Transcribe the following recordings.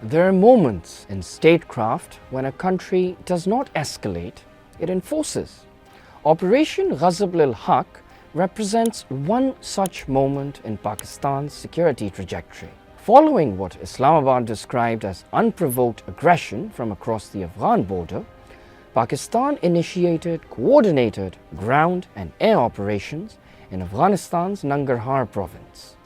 There are moments in statecraft when a country does not escalate, it enforces. Operation Ghazab Lil Haq represents one such moment in Pakistan's security trajectory. Following what Islamabad described as unprovoked aggression from across the Afghan border, Pakistan initiated coordinated ground and air operations in Afghanistan's Nangarhar province.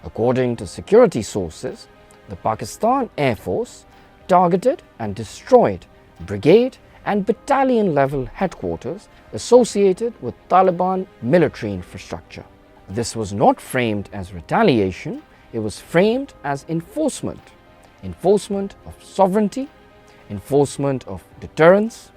According to security sources, the Pakistan Air Force targeted and destroyed brigade and battalion-level headquarters associated with Taliban military infrastructure. This was not framed as retaliation, it was framed as enforcement of sovereignty, enforcement of deterrence,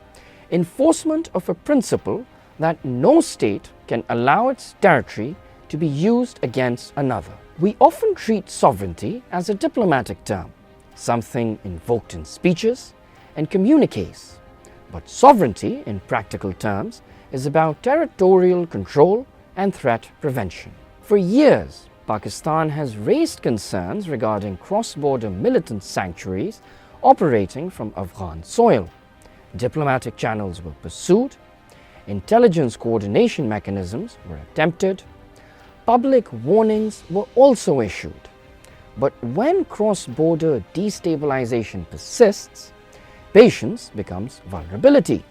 enforcement of a principle that no state can allow its territory to be used against another. We often treat sovereignty as a diplomatic term, something invoked in speeches and communiques. But sovereignty, in practical terms, is about territorial control and threat prevention. For years, Pakistan has raised concerns regarding cross-border militant sanctuaries operating from Afghan soil. Diplomatic channels were pursued, intelligence coordination mechanisms were attempted, public warnings were also issued. But when cross-border destabilization persists, patience becomes vulnerability.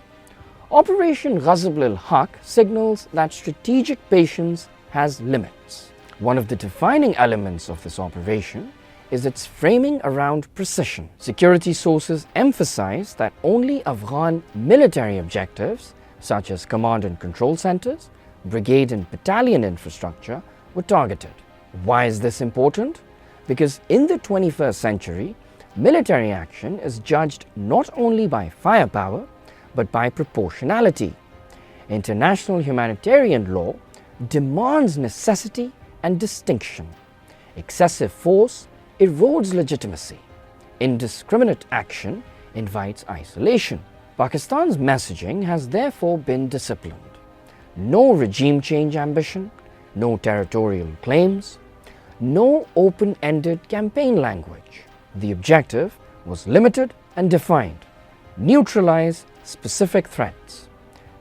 Operation Ghazab Lil Haq signals that strategic patience has limits. One of the defining elements of this operation is its framing around precision. Security sources emphasize that only Afghan military objectives, such as command and control centers, brigade and battalion infrastructure, were targeted. Why is this important? Because in the 21st century, military action is judged not only by firepower, but by proportionality. International humanitarian law demands necessity and distinction. Excessive force erodes legitimacy. Indiscriminate action invites isolation. Pakistan's messaging has therefore been disciplined. No regime change ambition, no territorial claims, no open-ended campaign language. The objective was limited and defined: neutralize specific threats.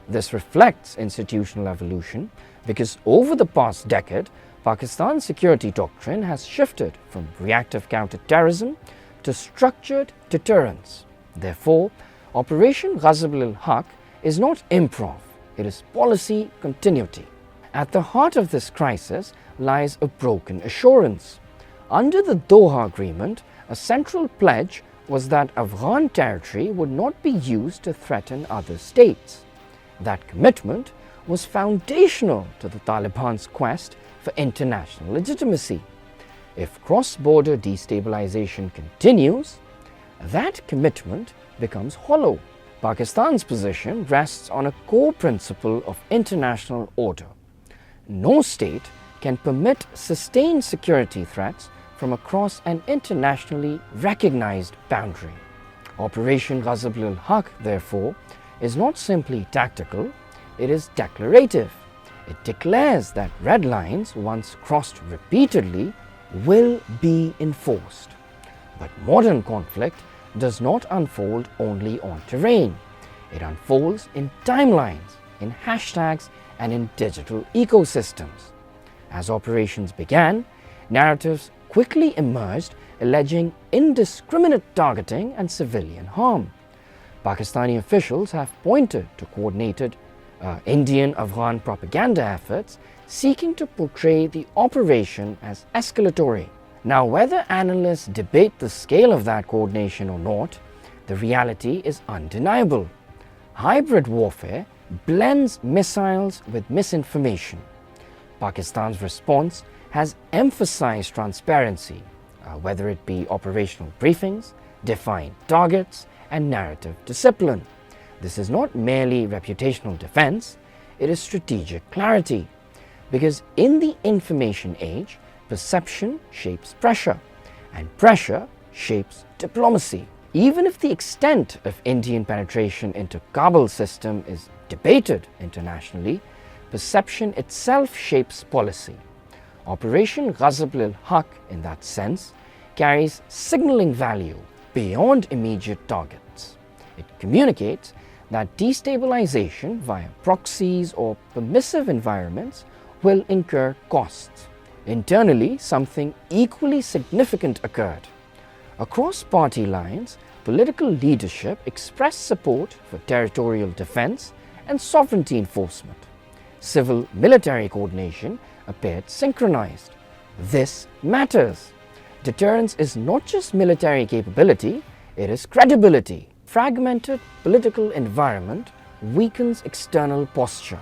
This reflects institutional evolution because over the past decade, Pakistan's security doctrine has shifted from reactive counter-terrorism to structured deterrence. Therefore, Operation Ghazab Lil Haq is not improv, it is policy continuity. At the heart of this crisis lies a broken assurance. Under the Doha Agreement, a central pledge was that Afghan territory would not be used to threaten other states. That commitment was foundational to the Taliban's quest for international legitimacy. If cross-border destabilization continues, that commitment becomes hollow. Pakistan's position rests on a core principle of international order. No state can permit sustained security threats from across an internationally recognized boundary. Operation Ghazab Lil Haq, therefore, is not simply tactical, it is declarative. It declares that red lines, once crossed repeatedly, will be enforced. But modern conflict does not unfold only on terrain. It unfolds in timelines, in hashtags, and in digital ecosystems. As operations began, narratives quickly emerged alleging indiscriminate targeting and civilian harm. Pakistani officials have pointed to coordinated Indian-Afghan propaganda efforts seeking to portray the operation as escalatory. Now, whether analysts debate the scale of that coordination or not, the reality is undeniable. Hybrid warfare blends missiles with misinformation. Pakistan's response has emphasized transparency, whether it be operational briefings, defined targets, and narrative discipline. This is not merely reputational defense, it is strategic clarity. Because in the information age, perception shapes pressure, and pressure shapes diplomacy. Even if the extent of Indian penetration into Kabul's system is debated internationally, perception itself shapes policy. Operation Ghazab Lil Haq, in that sense, carries signaling value beyond immediate targets. It communicates that destabilization via proxies or permissive environments will incur costs. Internally, something equally significant occurred. Across party lines, political leadership expressed support for territorial defense and sovereignty enforcement. Civil-military coordination appeared synchronized. This matters. Deterrence is not just military capability, it is credibility. Fragmented political environment weakens external posture.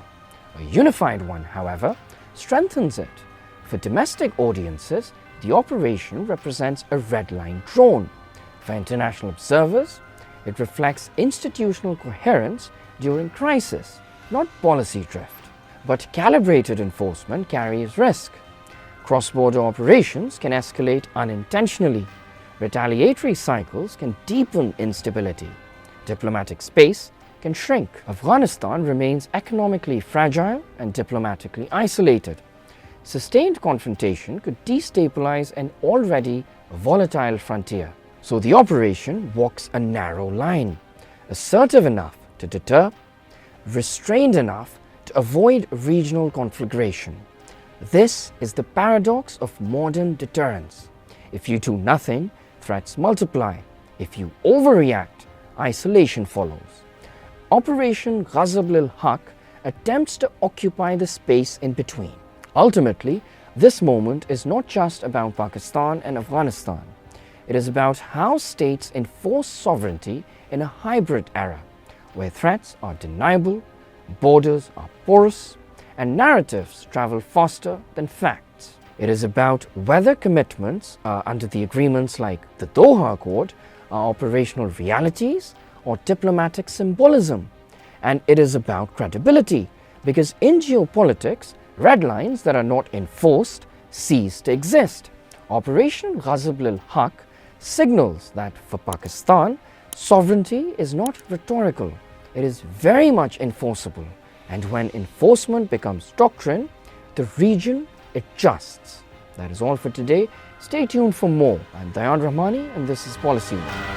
A unified one, however, strengthens it. For domestic audiences, the operation represents a red line drawn. For international observers, it reflects institutional coherence during crisis, not policy drift. But calibrated enforcement carries risk. Cross-border operations can escalate unintentionally. Retaliatory cycles can deepen instability. Diplomatic space can shrink. Afghanistan remains economically fragile and diplomatically isolated. Sustained confrontation could destabilize an already volatile frontier. So the operation walks a narrow line, assertive enough to deter, restrained enough to avoid regional conflagration. This is the paradox of modern deterrence. If you do nothing, threats multiply. If you overreact, isolation follows. Operation Ghazab Lil Haq attempts to occupy the space in between. Ultimately, this moment is not just about Pakistan and Afghanistan. It is about how states enforce sovereignty in a hybrid era, where threats are deniable, borders are porous, and narratives travel faster than facts. It is about whether commitments under the agreements like the Doha Accord are operational realities or diplomatic symbolism. And it is about credibility, because in geopolitics, red lines that are not enforced cease to exist. Operation Ghazab Lil Haq signals that for Pakistan, sovereignty is not rhetorical, it is very much enforceable. And when enforcement becomes doctrine, the region adjusts. That is all for today. Stay tuned for more. I'm Dayan Rahmani and this is Policy One.